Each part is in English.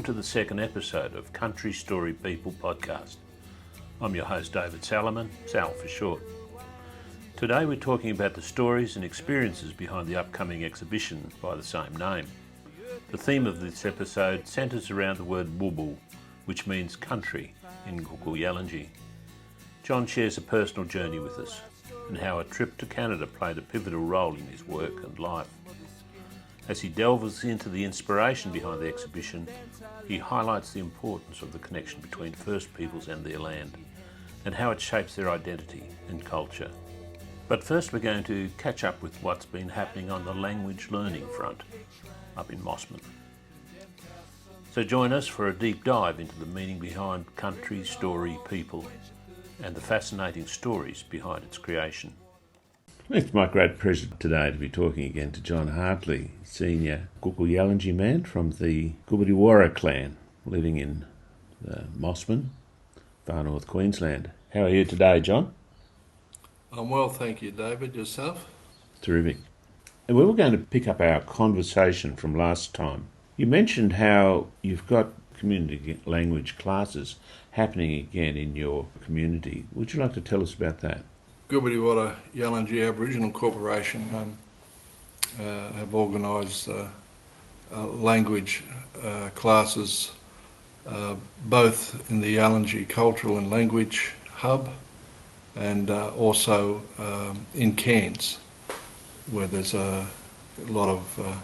to the second episode of Country Story People podcast. I'm your host David Salomon, Sal for short. Today we're talking about the stories and experiences behind the upcoming exhibition by the same name. The theme of this episode centres around the word Wubu, which means country in Kuku. John shares a personal journey with us and how a trip to Canada played a pivotal role in his work and life. As he delves into the inspiration behind the exhibition, he highlights the importance of the connection between First Peoples and their land, and how it shapes their identity and culture. But first we're going to catch up with what's been happening on the language learning front up in Mossman. So join us for a deep dive into the meaning behind country, story, people, and the fascinating stories behind its creation. It's my great pleasure today to be talking again to John Hartley, senior Kuku man from the Kubitiwara clan, living in Mossman, far north Queensland. How are you today, John? I'm well, thank you, David. Yourself? Terrific. And we were going to pick up our conversation from last time. You mentioned how you've got community language classes happening again in your community. Would you like to tell us about that? Kubitiwara Yalanji Aboriginal Corporation have organised language classes both in the Yalanji Cultural and Language Hub and also in Cairns, where there's a lot of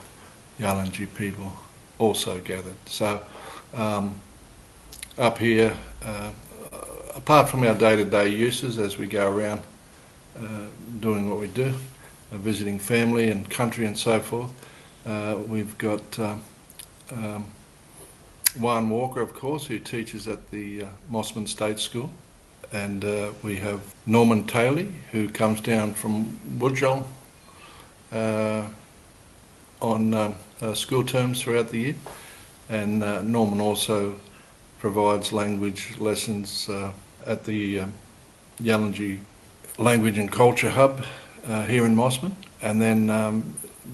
Yalanji people also gathered. So up here, apart from our day-to-day uses as we go around doing what we do, visiting family and country and so forth, we've got Juan Walker, of course, who teaches at the Mossman State School, and we have Norman Taylor, who comes down from Woodjong on school terms throughout the year, and Norman also provides language lessons at the Yalanji Language and Culture Hub here in Mossman, and then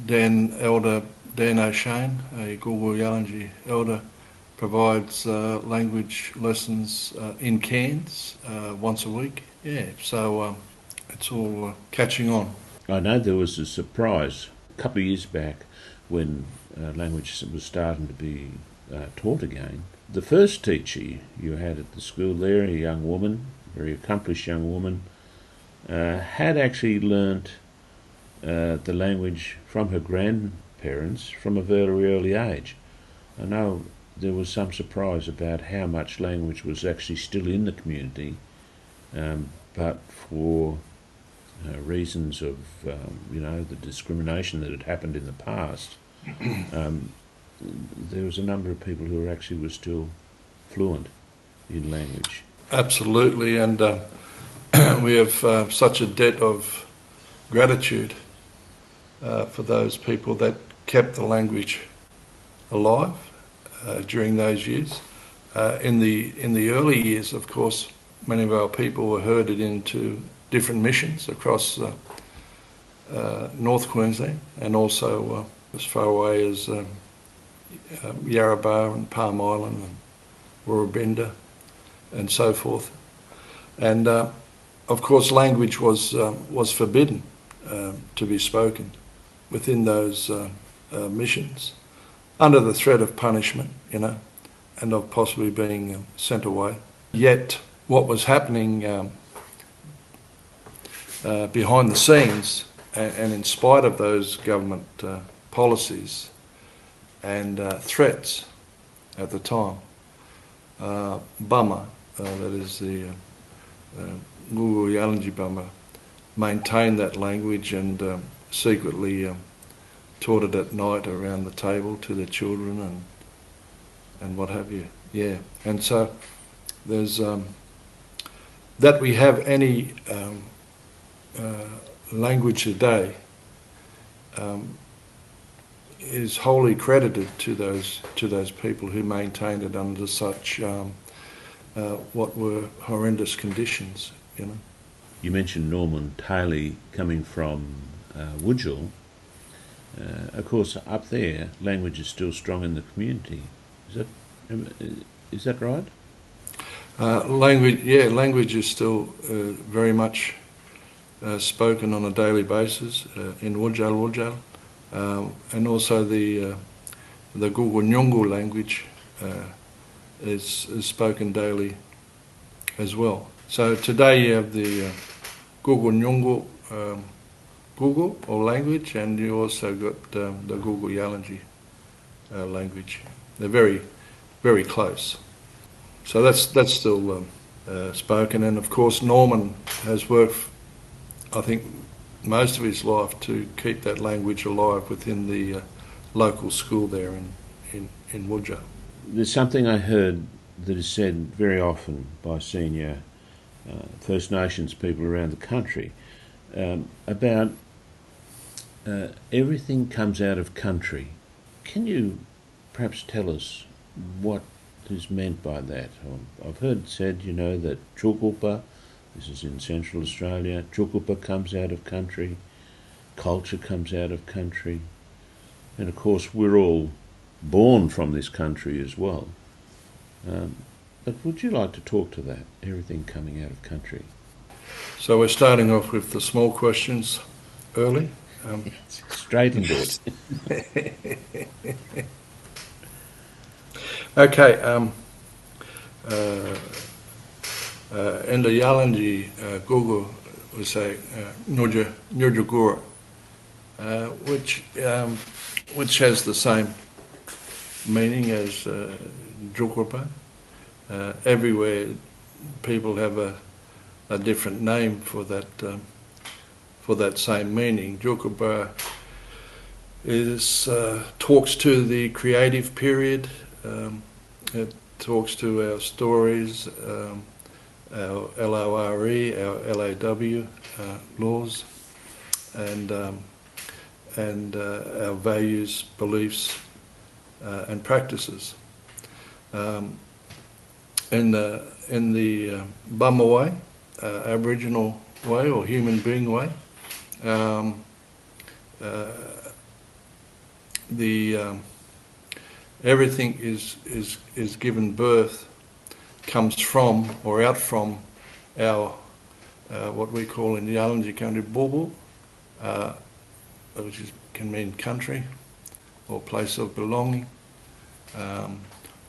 Dan O'Shane, a Kuku Yalanji elder, provides language lessons in Cairns once a week. Yeah, so it's all catching on. I know there was a surprise a couple of years back when language was starting to be taught again. The first teacher you had at the school there, a young woman, very accomplished young woman, had actually learnt the language from her grandparents from a very early age. I know there was some surprise about how much language was actually still in the community, but for reasons of the discrimination that had happened in the past, there was a number of people who were still fluent in language. Absolutely, and we have such a debt of gratitude for those people that kept the language alive during those years. In the early years, of course, many of our people were herded into different missions across North Queensland, and also as far away as Yarrabah and Palm Island and Woorabinda and so forth. And of course, language was forbidden to be spoken within those missions, under the threat of punishment, and of possibly being sent away. Yet, what was happening behind the scenes, and in spite of those government policies and threats at the time, Bama, that is the Kuku Yalanji Bama, maintained that language and secretly taught it at night around the table to their children and what have you. Yeah, and so there's that we have any language today is wholly credited to those people who maintained it under such what were horrendous conditions. You mentioned Norman Taylor coming from Woodjong. Of course, up there, language is still strong in the community. Is that Is that right? Language is still very much spoken on a daily basis in Wujal, and also the Kuku Nyungu language is spoken daily as well. So today you have the Kuku Nyungu Kuku or language, and you also got the Kuku Yalanji language. They're very, very close. So that's still spoken, and of course Norman has worked, I think, most of his life to keep that language alive within the local school there in Wujal. There's something I heard that is said very often by senior First Nations people around the country about everything comes out of country. Can you perhaps tell us what is meant by that? I've heard said, that Chukupa, this is in Central Australia, Chukupa comes out of country, culture comes out of country, and of course we're all born from this country as well. But would you like to talk to that, everything coming out of country? So we're starting off with the small questions early. Straight into it. Okay. In the Yalanji, Kuku we say Nujagura, which has the same meaning as Jukurpa. Everywhere people have a different name for that same meaning. Jukurpa talks to the creative period. It talks to our stories, our LORE, our LAW laws, and our values, beliefs, and practices. In the Bama way, Aboriginal way, or human being way, everything is given birth, comes from or out from our what we call in the Yalanji country Bulbul, which can mean country or place of belonging,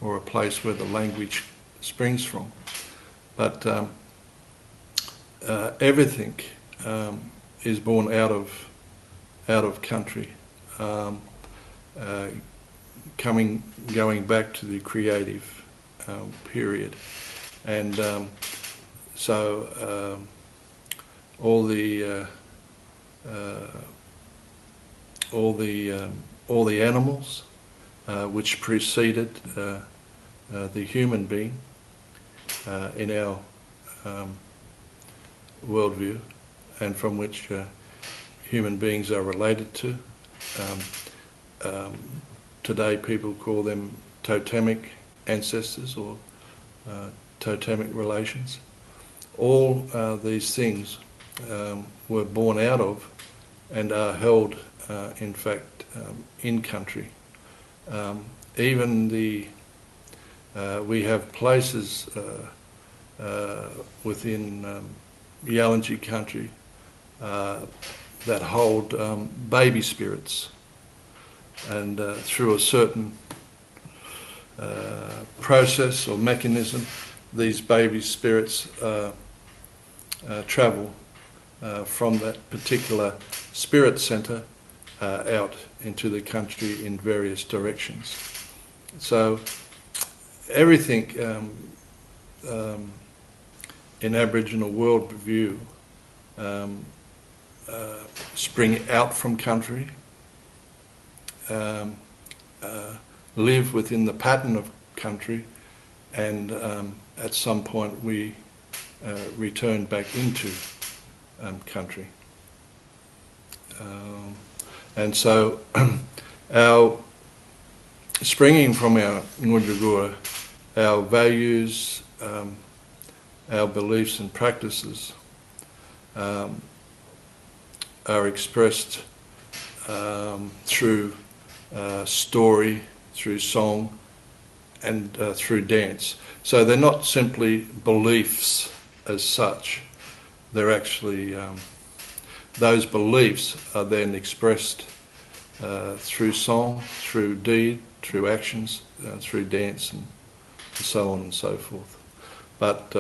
or a place where the language springs from. But everything is born out of country, going back to the creative period, and so all the animals which preceded the human being in our worldview, and from which human beings are related to. Today people call them totemic ancestors or totemic relations. All these things were born out of and are held, in fact, in country. Even we have places within Yalanji country that hold baby spirits, and through a certain process or mechanism, these baby spirits travel from that particular spirit centre out into the country in various directions. So everything in Aboriginal worldview spring out from country, live within the pattern of country, and at some point we return back into country. And so our springing from our Ngurjagura, our values, our beliefs and practices are expressed through story, through song, and through dance. So they're not simply beliefs as such. They're actually, those beliefs are then expressed through song, through deed, through actions, through dance, and so on and so forth. But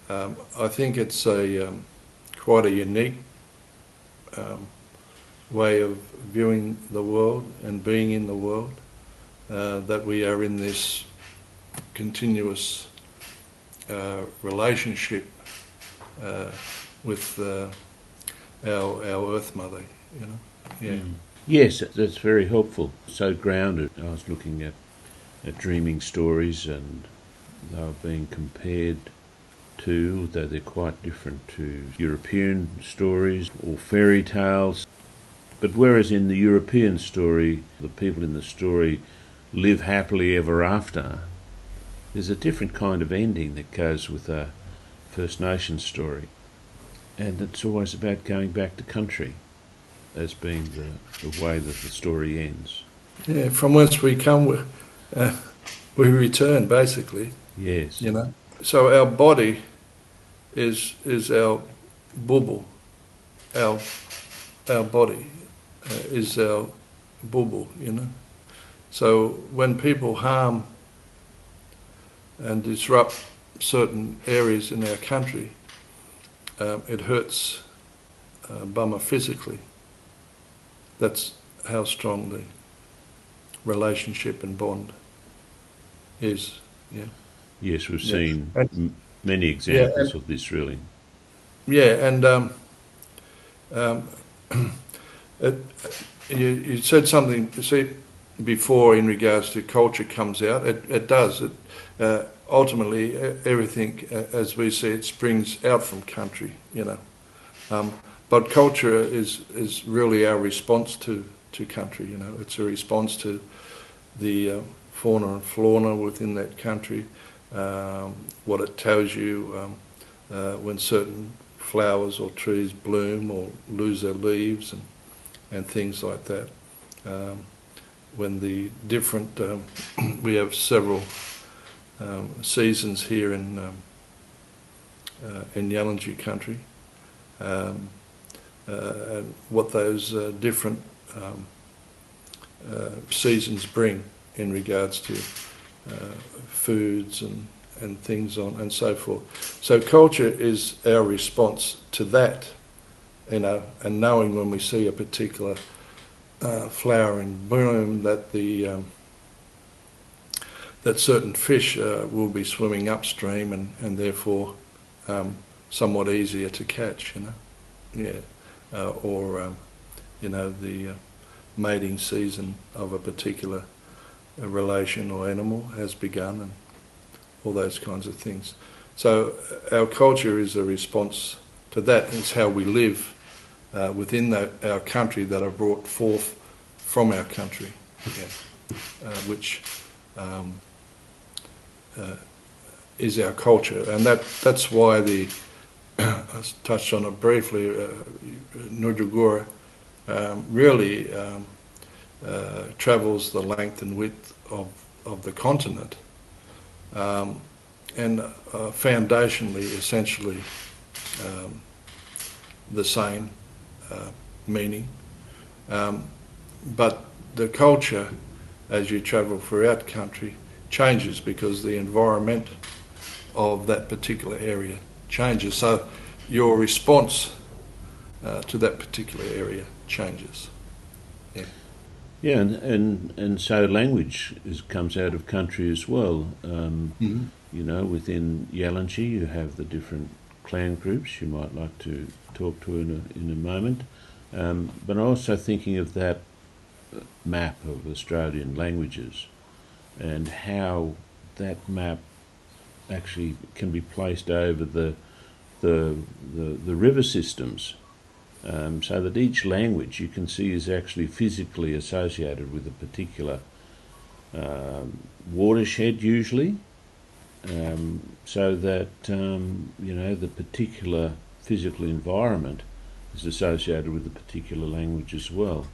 I think it's quite a unique way of viewing the world and being in the world, that we are in this continuous relationship with our Earth Mother, you know. Yeah. Mm. Yes, that's very helpful. So grounded. I was looking at dreaming stories, and they were being compared to, though they're quite different, to European stories or fairy tales. But whereas in the European story, the people in the story live happily ever after, there's a different kind of ending that goes with a First Nations story. And it's always about going back to country as being the way that the story ends. Yeah, from whence we come, we return, basically. Yes. You know. So our body is our bubble. Our body is our bubble, you know. So when people harm and disrupt certain areas in our country, it hurts Burma physically. That's how strong the relationship and bond is. Yeah. Yes, we've seen many examples of this, really. Yeah, and you said something, you see, before in regards to culture comes out. It does. Ultimately, everything, as we see it, springs out from country, you know. But culture is really our response to country, you know. It's a response to the fauna and flora within that country, what it tells you when certain flowers or trees bloom or lose their leaves and things like that. When the different, we have several seasons here in Yalanji country, and what those different seasons bring in regards to foods and things on and so forth. So culture is our response to that, you know, and knowing when we see a particular flower in bloom that that certain fish will be swimming upstream and therefore somewhat easier to catch, you know. Yeah, or you know, the mating season of a particular relation or animal has begun, and all those kinds of things. So our culture is a response to that. It's how we live within our country that are brought forth from our country, which is our culture, and that's why I touched on it briefly. Nurjagura really travels the length and width of the continent, and foundationally, essentially, the same meaning. But the culture, as you travel throughout country, changes because the environment of that particular area changes. So your response to that particular area changes. Yeah. Yeah, and so language comes out of country as well. You know, within Yalanji you have the different clan groups you might like to talk to in a moment. But I'm also thinking of that map of Australian languages and how that map actually can be placed over the river systems, so that each language you can see is actually physically associated with a particular watershed usually, so that you know, the particular physical environment is associated with a particular language as well.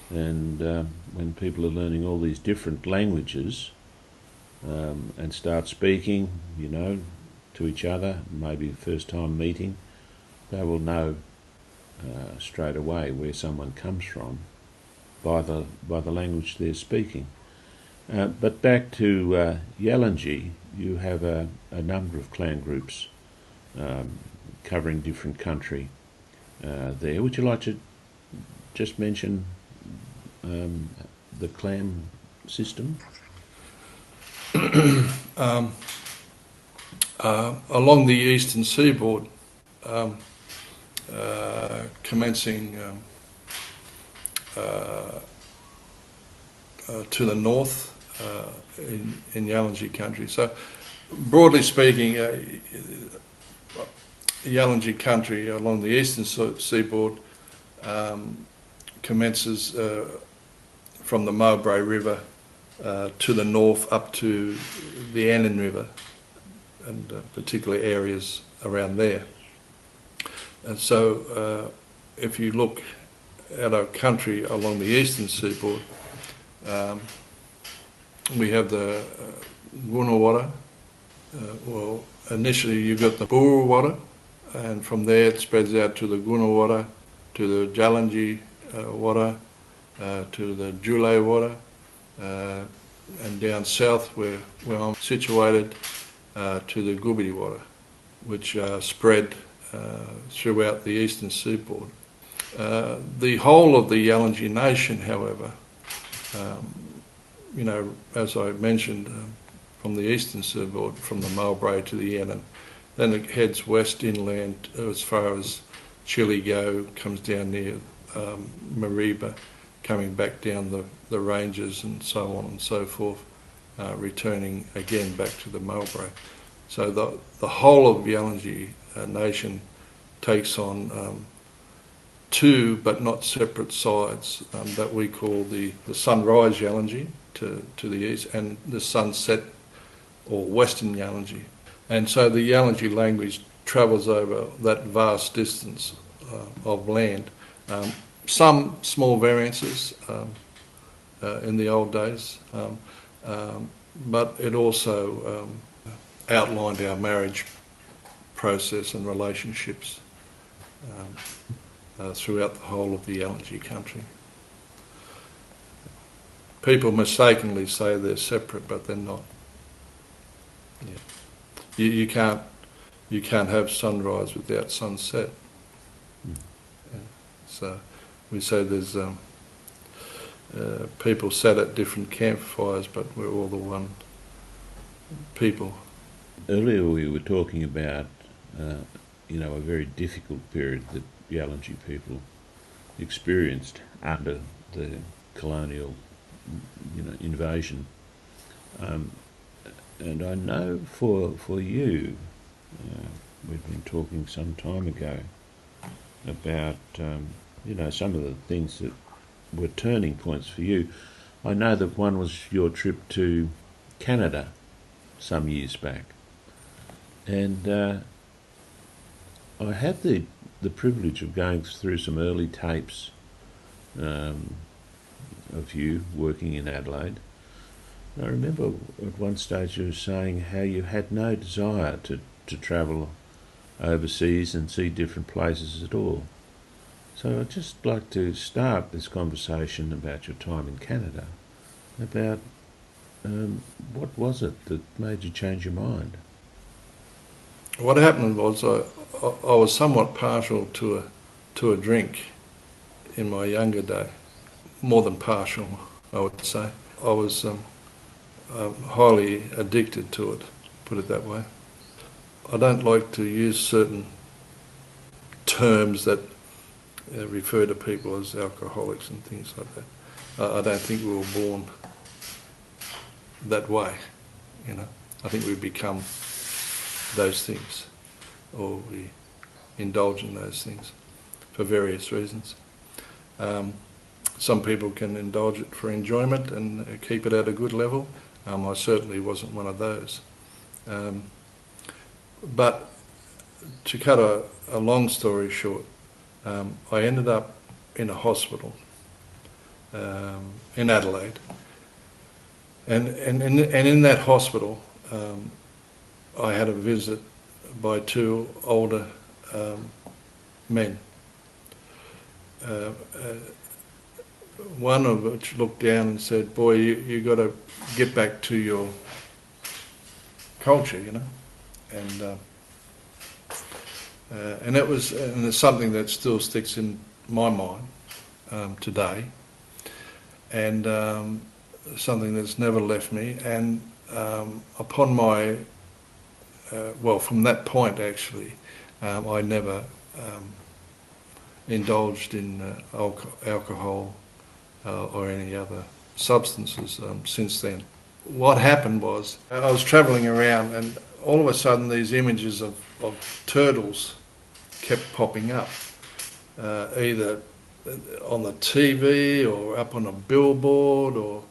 And when people are learning all these different languages, and start speaking, to each other, maybe the first time meeting, they will know straight away where someone comes from by the language they're speaking. But back to Yalanji, you have a number of clan groups covering different country there. Would you like to just mention the clan system? Along the eastern seaboard, commencing to the north in Yalanji country. So, broadly speaking, Yalanji country along the eastern seaboard commences from the Mowbray River to the north up to the Annan River, and particular areas around there. And so if you look at our country along the eastern seaboard, we have the Gunnawara. Well, initially you've got the Burrawara, and from there it spreads out to the Gunnawara, to the Jalanji Wara, to the Julay Wara, and down south where I'm situated, to the Gubidi Wara, which spread throughout the eastern seaboard. The whole of the Yalanji nation, however, as I mentioned, from the eastern seaboard, from the Mowbray to the Annan, then it heads west inland as far as Chiligo, comes down near Mariba, coming back down the ranges and so on and so forth, returning again back to the Mowbray. So the whole of Yalanji nation takes on two but not separate sides that we call the sunrise Yalanji to the east, and the sunset or western Yalanji. And so the Yalanji language travels over that vast distance of land. Some small variances in the old days, but it also outlined our marriage process and relationships throughout the whole of the Yalanji country. People mistakenly say they're separate, but they're not. Yeah. You can't have sunrise without sunset. Yeah. So we say there's people sat at different campfires, but we're all the one people. Earlier we were talking about a very difficult period that Yalanji people experienced under the colonial invasion. And I know for you, we've been talking some time ago about some of the things that were turning points for you. I know that one was your trip to Canada some years back, and I had the privilege of going through some early tapes of you working in Adelaide. I remember at one stage you were saying how you had no desire to travel overseas and see different places at all. So I'd just like to start this conversation about your time in Canada, about what was it that made you change your mind? What happened was I was somewhat partial to a drink in my younger day, more than partial, I would say. I was highly addicted to it, put it that way. I don't like to use certain terms that refer to people as alcoholics and things like that. I don't think we were born that way, I think we become those things, or we indulge in those things for various reasons. Some people can indulge it for enjoyment and keep it at a good level. I certainly wasn't one of those. But to cut a long story short, I ended up in a hospital in Adelaide And in that hospital, I had a visit by two older men. One of which looked down and said, "Boy, you got to get back to your culture, you know." And it's something that still sticks in my mind today, and something that's never left me. And upon my from that point actually, I never indulged in alcohol or any other substances since then. What happened was I was travelling around, and all of a sudden these images of turtles kept popping up, either on the TV or up on a billboard, or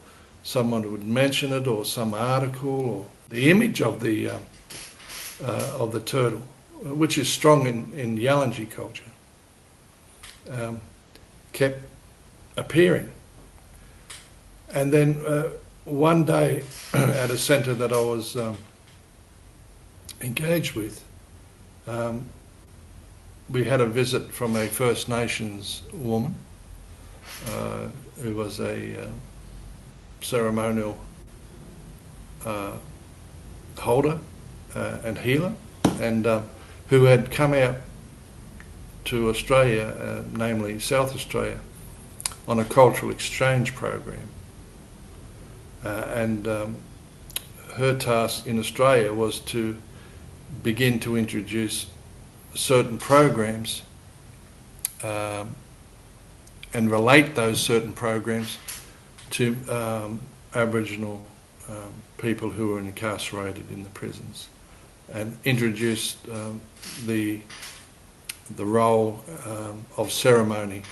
someone would mention it, or some article, or the image of the turtle, which is strong in Yalanji culture, kept appearing. And then one day at a centre that I was engaged with, we had a visit from a First Nations woman who was a ceremonial holder and healer, and who had come out to Australia, namely South Australia, on a cultural exchange program. And her task in Australia was to begin to introduce certain programs and relate those certain programs to Aboriginal people who were incarcerated in the prisons, and introduce the role of ceremony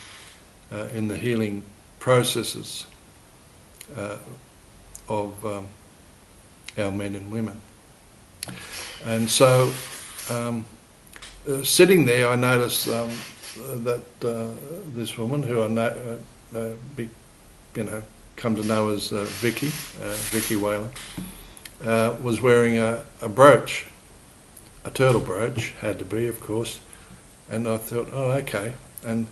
in the healing processes of our men and women. And so sitting there, I noticed that this woman, who I come to know as Vicky Whaler, was wearing a brooch, a turtle brooch, had to be, of course. And I thought, oh, okay. And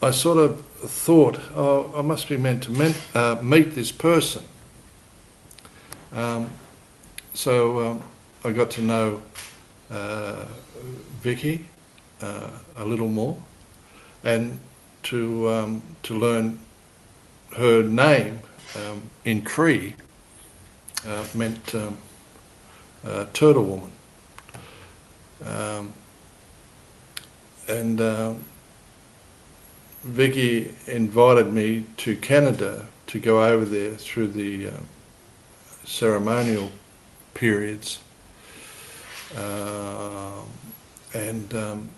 I sort of thought, oh, I must be meant to meet this person. So I got to know Vicky a little more, and to learn her name in Cree meant Turtle Woman. And Vicky invited me to Canada to go over there through the ceremonial periods and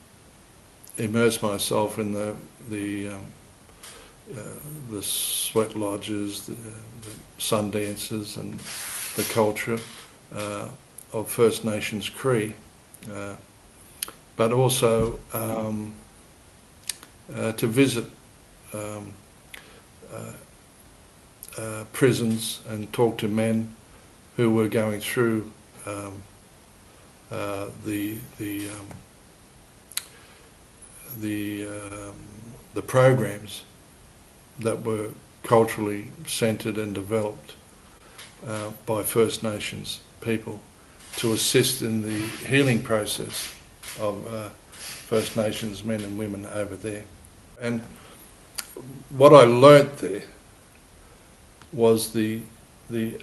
immerse myself in the sweat lodges, the sun dances, and the culture of First Nations Cree, but also to visit prisons and talk to men who were going through the programs that were culturally centred and developed by First Nations people to assist in the healing process of First Nations men and women over there. And what I learnt there was the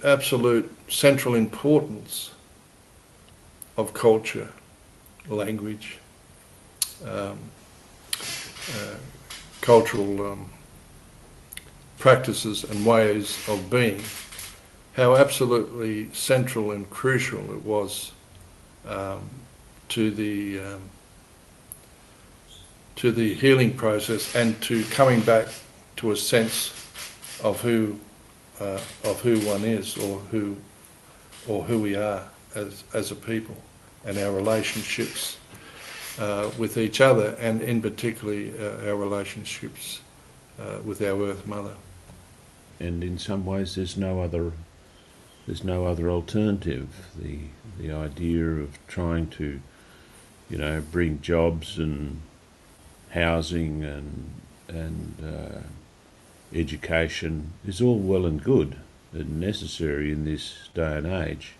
absolute central importance of culture, language, cultural practices and ways of being, how absolutely central and crucial it was to the healing process, and to coming back to a sense of who one is, or who we are as a people, and our relationships with each other, and in particularly our relationships with our Earth Mother. And in some ways there's no other there's no other alternative. The idea of trying to, bring jobs and housing and education is all well and good and necessary in this day and age.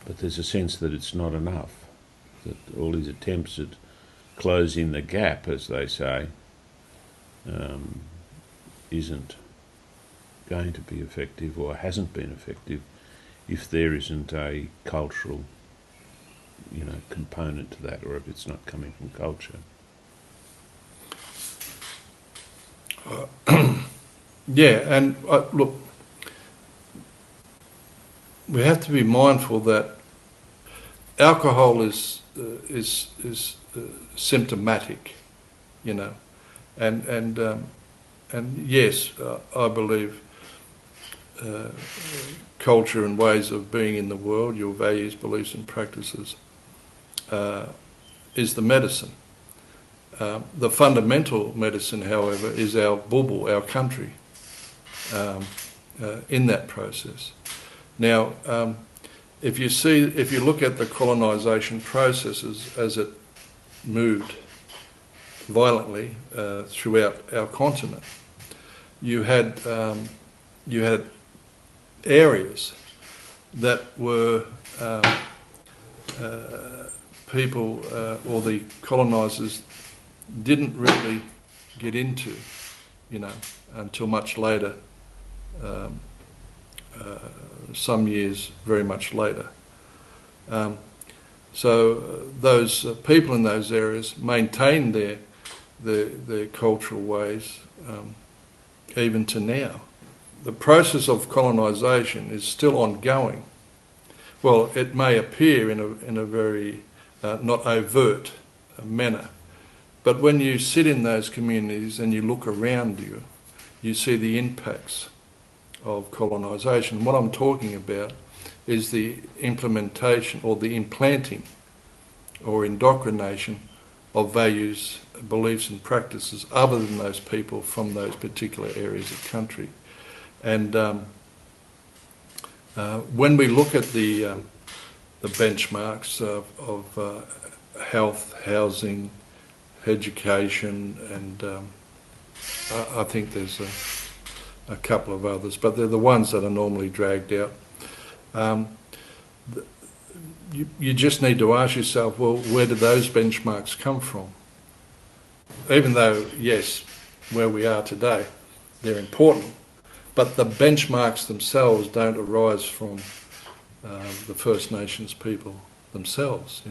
But there's a sense that it's not enough, that all these attempts at closing the gap, as they say, isn't going to be effective or hasn't been effective if there isn't a cultural, component to that, or if it's not coming from culture. Yeah, and look, we have to be mindful that alcohol is symptomatic, and yes, I believe culture and ways of being in the world, your values, beliefs, and practices, is the medicine. The fundamental medicine, however, is our bubble, our country, in that process. Now, if you look at the colonisation processes as it moved violently throughout our continent, you had areas that were people or the colonisers didn't really get into, until much later, some years very much later. So those people in those areas maintained their cultural ways even to now. The process of colonisation is still ongoing. Well, it may appear in a very not overt manner, but when you sit in those communities and you look around you, you see the impacts of colonisation. What I'm talking about is the implementation or the implanting or indoctrination of values, beliefs and practices other than those people from those particular areas of country. And when we look at the benchmarks of health, housing, education, and I think there's a couple of others, but they're the ones that are normally dragged out. You just need to ask yourself, well, where do those benchmarks come from? Even though, yes, where we are today, they're important, but the benchmarks themselves don't arise from the First Nations people themselves,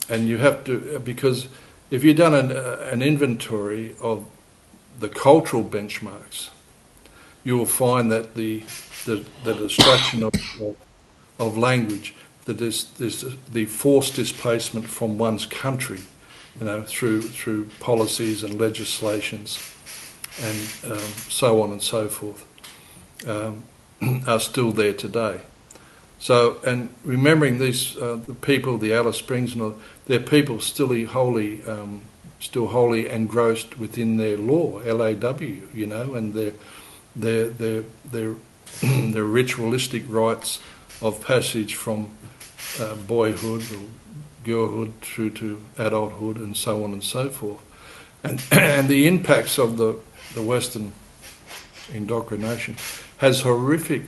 And you have to, because if you've done an inventory of the cultural benchmarks, you will find that the destruction of language, that there's the forced displacement from one's country, through policies and legislations, and so on and so forth, are still there today. So, and remembering these the people, the Alice Springs, and all, they're people still wholly engrossed within their law, LAW, and their ritualistic rites of passage from boyhood or girlhood through to adulthood, and so on and so forth, and the impacts of the Western indoctrination has horrific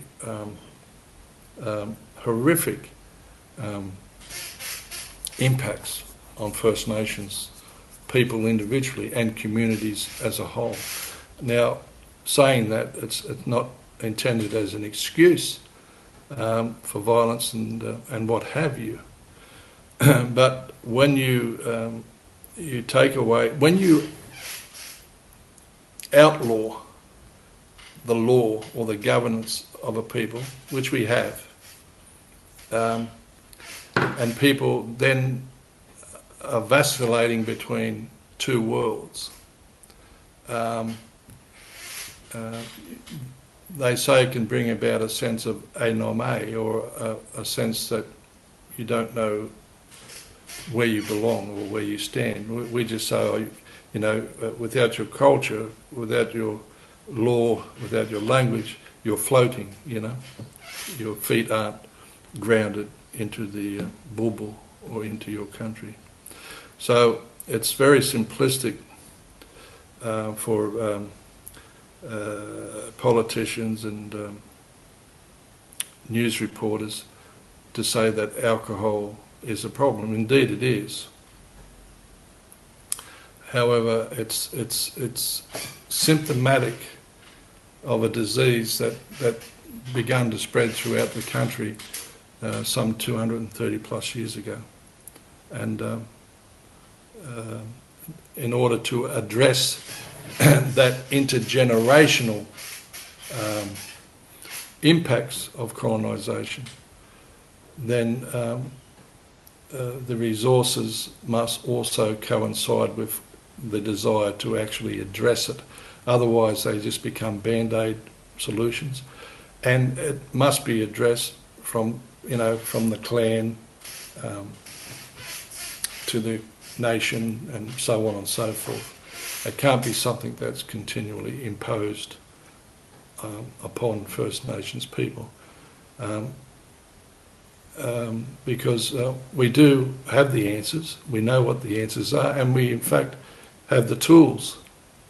impacts on First Nations people individually and communities as a whole. Now, saying that, it's not intended as an excuse for violence and what have you, but when you take away, when you outlaw the law or the governance of a people, which we have, and people then are vacillating between two worlds. They say it can bring about a sense of anomie, or a sense that you don't know where you belong or where you stand. We just say, without your culture, without your law, without your language, you're floating, your feet aren't grounded into the bulbul or into your country. So it's very simplistic for politicians and news reporters to say that alcohol is a problem. Indeed it is. However, it's symptomatic of a disease that began to spread throughout the country some 230 plus years ago. And in order to address that intergenerational impacts of colonisation, then the resources must also coincide with the desire to actually address it. Otherwise they just become band-aid solutions, and it must be addressed from the clan to the nation and so on and so forth. It can't be something that's continually imposed upon First Nations people, because we do have the answers, we know what the answers are, and we in fact have the tools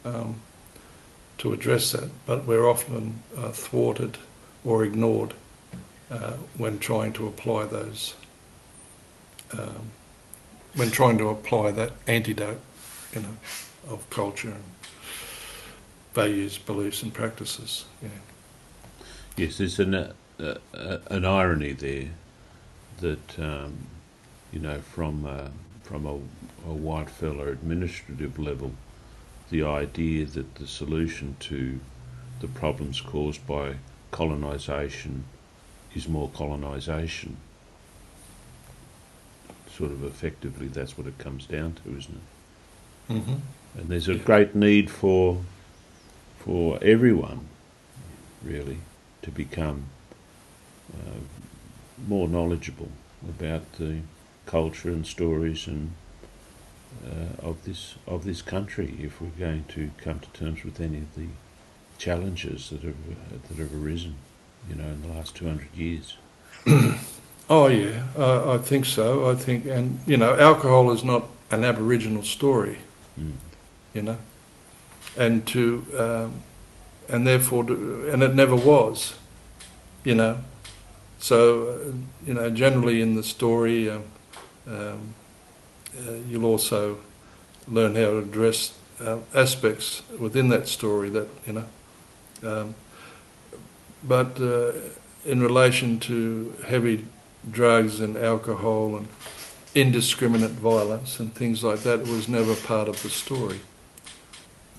to address that, but we're often thwarted or ignored when trying to apply those, when trying to apply that antidote, of culture and values, beliefs and practices. Yeah. Yes, there's an irony there that, from a white fella administrative level, the idea that the solution to the problems caused by colonisation is more colonisation. Sort of effectively, that's what it comes down to, isn't it? Mm-hmm. And there's a great need for everyone, really, to become more knowledgeable about the culture and stories and of this country, if we're going to come to terms with any of the challenges that have arisen, in the last 200 years. Oh yeah, I think so. I think, and alcohol is not an Aboriginal story, and and therefore, and it never was, So, generally in the story, you'll also learn how to address aspects within that story that, but in relation to heavy drugs and alcohol and indiscriminate violence and things like that, it was never part of the story.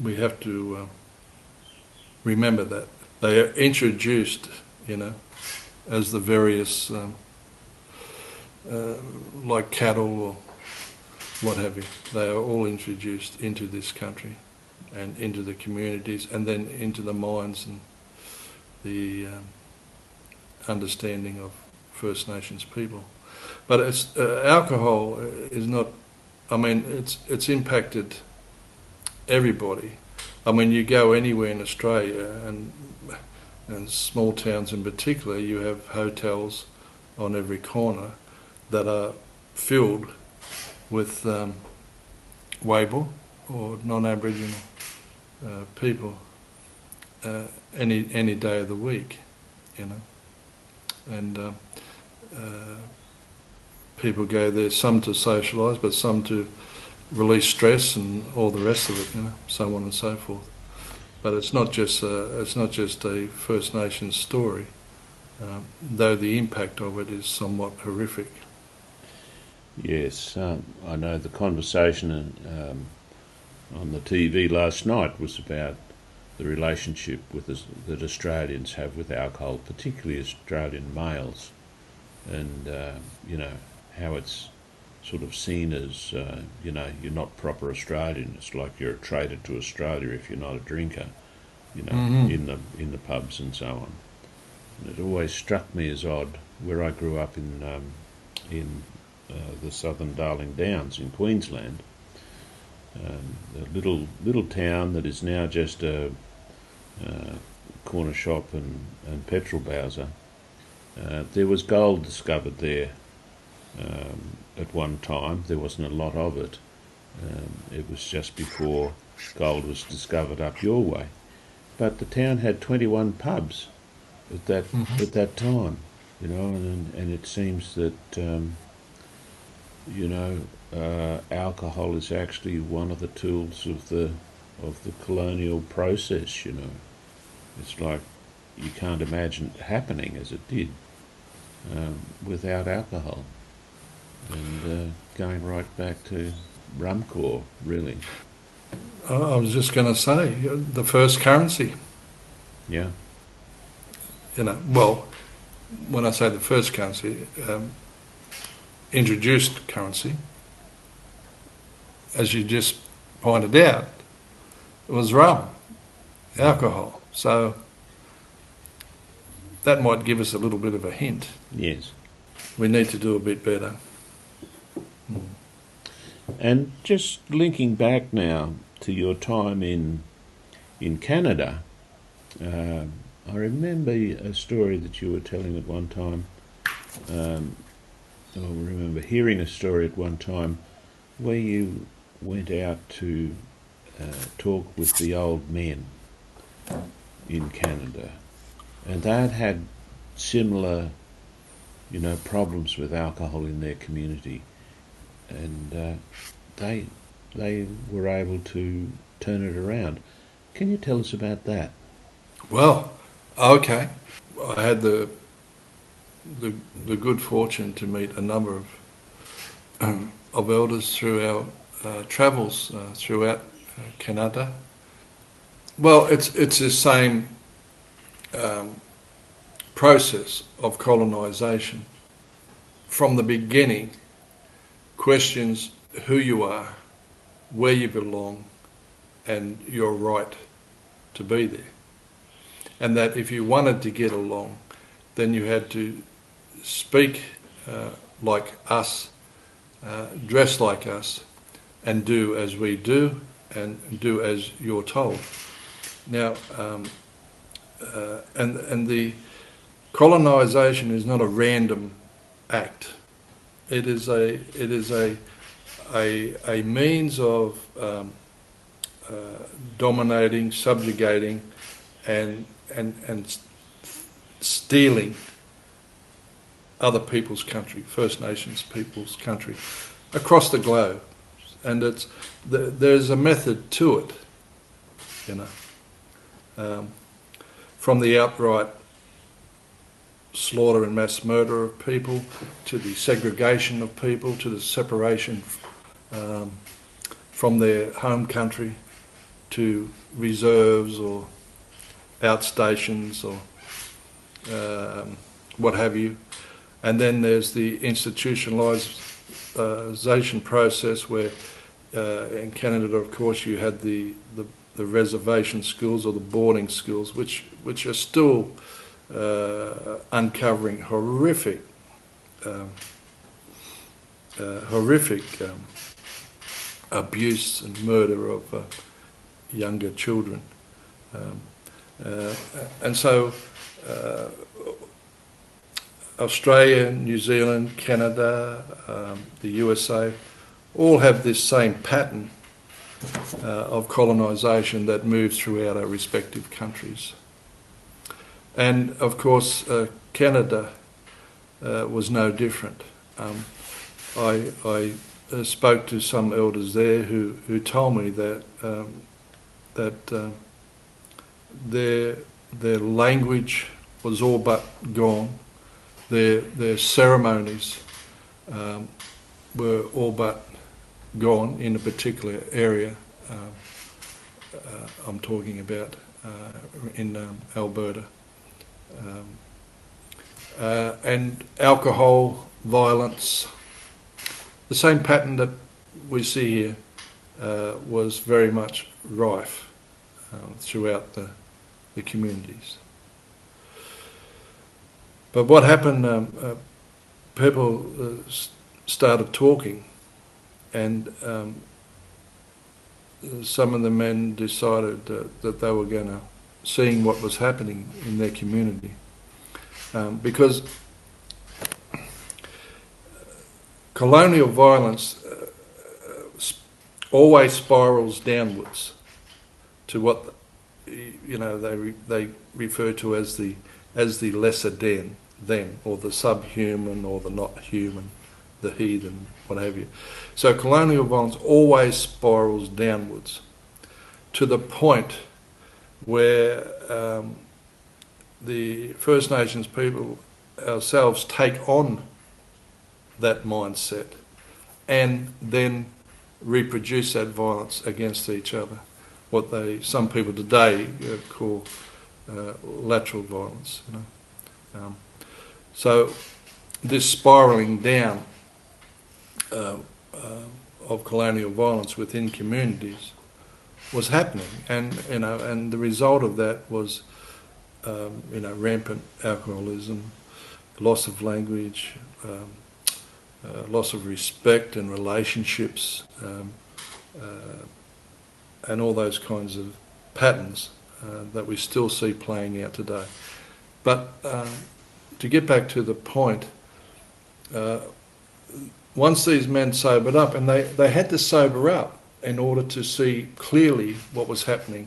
We have to remember that. They are introduced, as the various, like cattle or what have you, they are all introduced into this country and into the communities and then into the minds and the understanding of First Nations people. But it's, alcohol is not, it's impacted everybody. You go anywhere in Australia and small towns in particular, you have hotels on every corner that are filled with Waibo or non-Aboriginal people any day of the week, and people go there, some to socialise, but some to release stress and all the rest of it, so on and so forth. But it's not just a First Nations story, though the impact of it is somewhat horrific. Yes, I know the conversation on the TV last night was about the relationship that Australians have with alcohol, particularly Australian males, and how it's sort of seen as you're not proper Australian. It's like you're a traitor to Australia if you're not a drinker, in the pubs and so on. And it always struck me as odd where I grew up in the southern Darling Downs in Queensland, a little town that is now just corner shop and petrol bowser, there was gold discovered there at one time. There wasn't a lot of it. It was just before gold was discovered up your way. But the town had 21 pubs at that time, you know, and it seems that alcohol is actually one of the tools of the colonial process. You know, it's like you can't imagine it happening as it did without alcohol, and going right back to rum corps, really. I was just going to say, the first currency. Yeah. You know, well, when I say the first currency, introduced currency, as you just pointed out, it was rum, alcohol. So that might give us a little bit of a hint. Yes. We need to do a bit better. And just linking back now to your time in Canada, I remember a story that you were telling at one time. I remember hearing a story at one time where you went out to talk with the old men in Canada, and they had similar, you know, problems with alcohol in their community, and they were able to turn it around. Can you tell us about that? Well, okay. I had the good fortune to meet a number of elders through our travels throughout Canada. Well, it's the same process of colonisation. From the beginning, questions who you are, where you belong, and your right to be there. And that if you wanted to get along, then you had to speak like us, dress like us, and do as we do, and do as you're told. Now, and the colonisation is not a random act. It is a means of dominating, subjugating, and stealing other people's country, First Nations people's country, across the globe. And there's a method to it, you know, from the outright slaughter and mass murder of people, to the segregation of people, to the separation from their home country, to reserves or outstations or what have you. And then there's the institutionalisation process where in Canada, of course, you had the reservation schools or the boarding schools, which are still uncovering horrific abuse and murder of younger children. And so Australia, New Zealand, Canada, the USA, all have this same pattern of colonisation that moves throughout our respective countries. And of course, Canada was no different. I spoke to some elders there who told me that their language was all but gone. Their ceremonies were all but gone in a particular area. I'm talking about in Alberta. And alcohol, violence, the same pattern that we see here was very much rife throughout the communities. But what happened, people started talking, and some of the men decided that they were going to seeing what was happening in their community. Because colonial violence always spirals downwards to what they refer to as the lesser than, or the subhuman, or the not human, the heathen, what have you. So colonial violence always spirals downwards to the point where the First Nations people ourselves take on that mindset and then reproduce that violence against each other, what some people today call lateral violence. So this spiralling down of colonial violence within communities was happening, and the result of that was rampant alcoholism, loss of language, loss of respect and relationships, and all those kinds of patterns that we still see playing out today. But to get back to the point, once these men sobered up, and they had to sober up in order to see clearly what was happening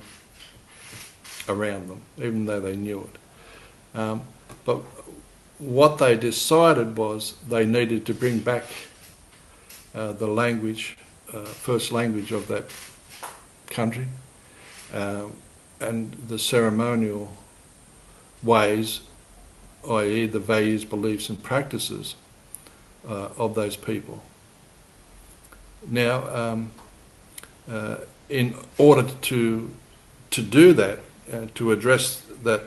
around them, even though they knew it. But what they decided was they needed to bring back the language, first language of that country, and the ceremonial ways, i.e. the values, beliefs and practices of those people. Now, in order to do that, to address that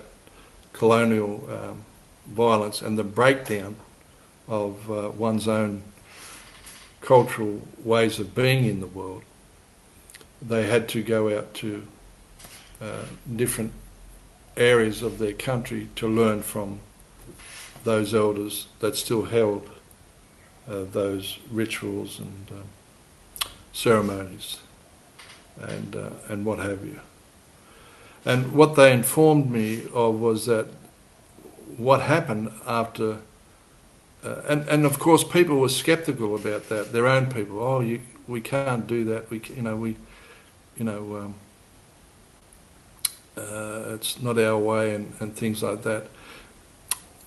colonial violence and the breakdown of one's own cultural ways of being in the world, they had to go out to different areas of their country to learn from those elders that still held those rituals and ceremonies and what have you. And what they informed me of was that what happened after, and of course people were sceptical about that, their own people. Oh, we can't do that. It's not our way, and things like that.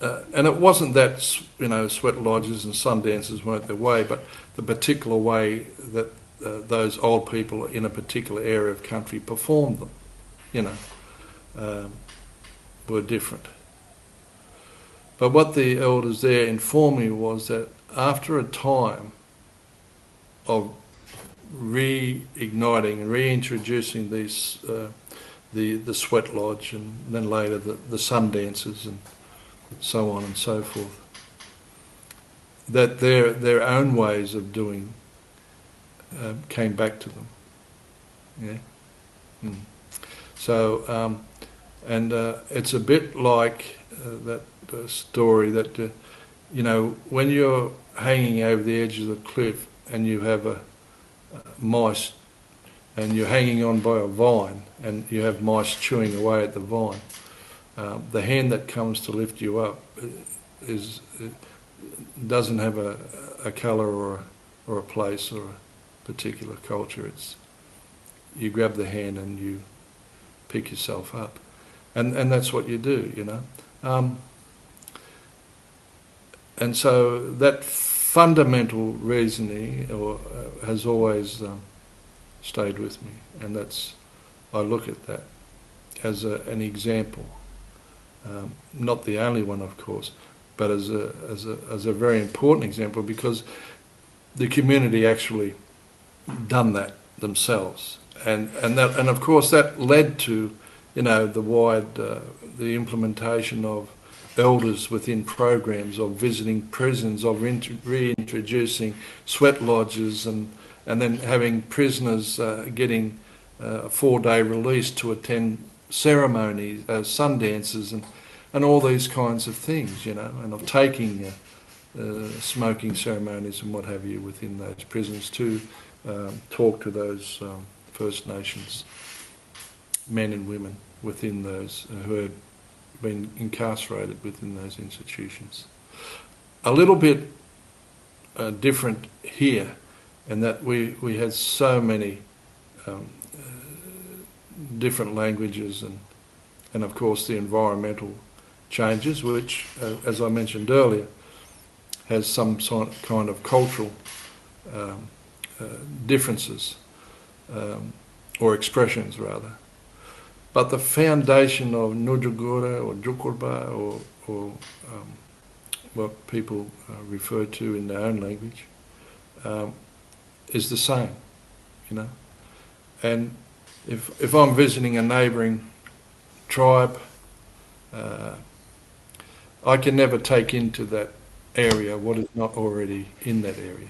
And it wasn't that sweat lodges and sun dances weren't their way, but the particular way that those old people in a particular area of country performed them, were different. But what the elders there informed me was that after a time of reigniting and reintroducing these, the sweat lodge, and then later the sun dances and so on and so forth, that their own ways of doing came back to them. Yeah. So, and it's a bit like that story that, when you're hanging over the edge of the cliff and you have a mice, and you're hanging on by a vine, and you have mice chewing away at the vine, the hand that comes to lift you up doesn't have a colour or a place or a particular culture. It's you grab the hand and you pick yourself up, and that's what you do, and so that fundamental reasoning has always stayed with me, and I look at that as an example, not the only one, of course, but as a very important example, because the community actually done that themselves, and of course that led to the implementation of elders within programs of visiting prisons, of reintroducing sweat lodges, and then having prisoners getting a 4-day release to attend ceremonies, sun dances, and all these kinds of things, and of taking smoking ceremonies and what have you within those prisons to talk to those First Nations men and women within those, who had been incarcerated within those institutions. A little bit different here, in that we had so many different languages, and of course the environmental changes, which, as I mentioned earlier, has some kind of cultural differences, or expressions rather. But the foundation of Nujagura or Jukurba, or what people refer to in their own language, is the same, you know. And if I'm visiting a neighbouring tribe, I can never take into that area what is not already in that area.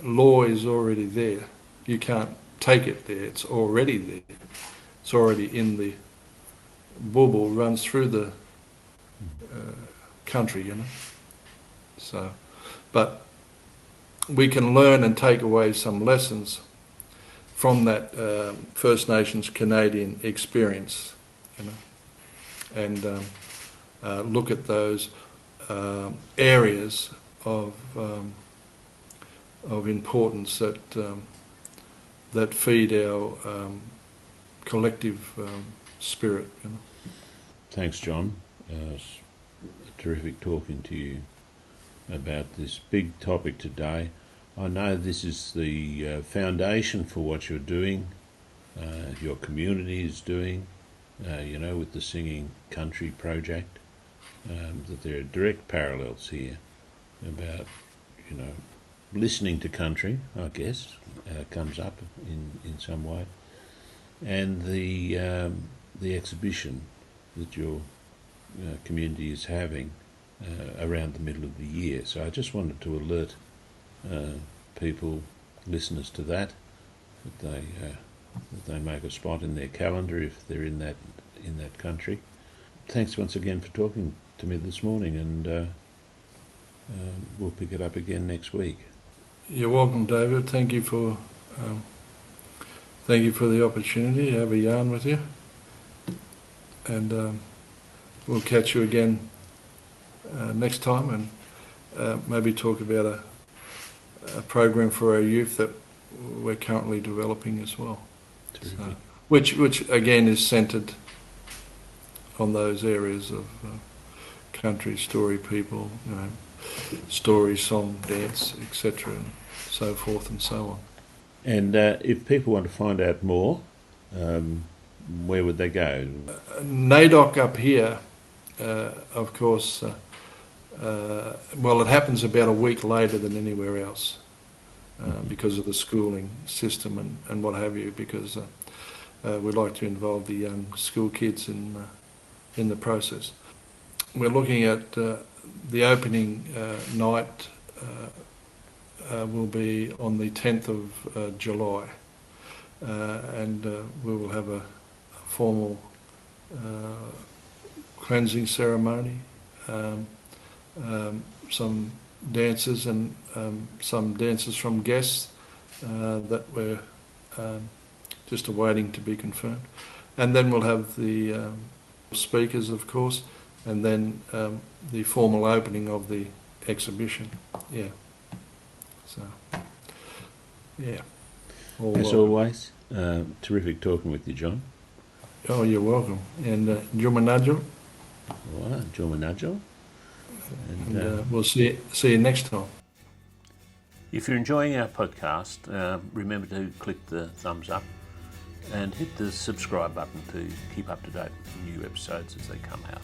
Law is already there. You can't take it there. It's already there. It's already in the bulbul, runs through the country, you know. So, but we can learn and take away some lessons from that First Nations Canadian experience, you know, and look at those areas of importance that feed our collective spirit, you know. Thanks, John. It's terrific talking to you about this big topic today. I know this is the foundation for what you're doing, your community is doing, with the Singing Country project, that there are direct parallels here about, listening to country, I guess, comes up in some way, and the exhibition that your community is having around the middle of the year. So I just wanted to alert people, listeners to that they make a spot in their calendar if they're in that country. Thanks once again for talking to me this morning, and we'll pick it up again next week. You're welcome, David. Thank you for the opportunity to have a yarn with you, and we'll catch you again next time, and maybe talk about a program for our youth that we're currently developing as well. So, which again is centred on those areas of country, story, people, story, song, dance, etc., and so forth and so on. And if people want to find out more, where would they go? NAIDOC up here, of course, it happens about a week later than anywhere else because of the schooling system and what have you, because we like to involve the young school kids in the process. We're looking at the opening night will be on the 10th of July, and we will have a formal cleansing ceremony, some dances and some dances from guests that we're just awaiting to be confirmed. And then we'll have the speakers, of course, and then the formal opening of the exhibition. Yeah. So, yeah. As always, terrific talking with you, John. Oh, you're welcome. And Jumanajo. Well, Jumanajo. And we'll see you next time. If you're enjoying our podcast, remember to click the thumbs up and hit the subscribe button to keep up to date with new episodes as they come out.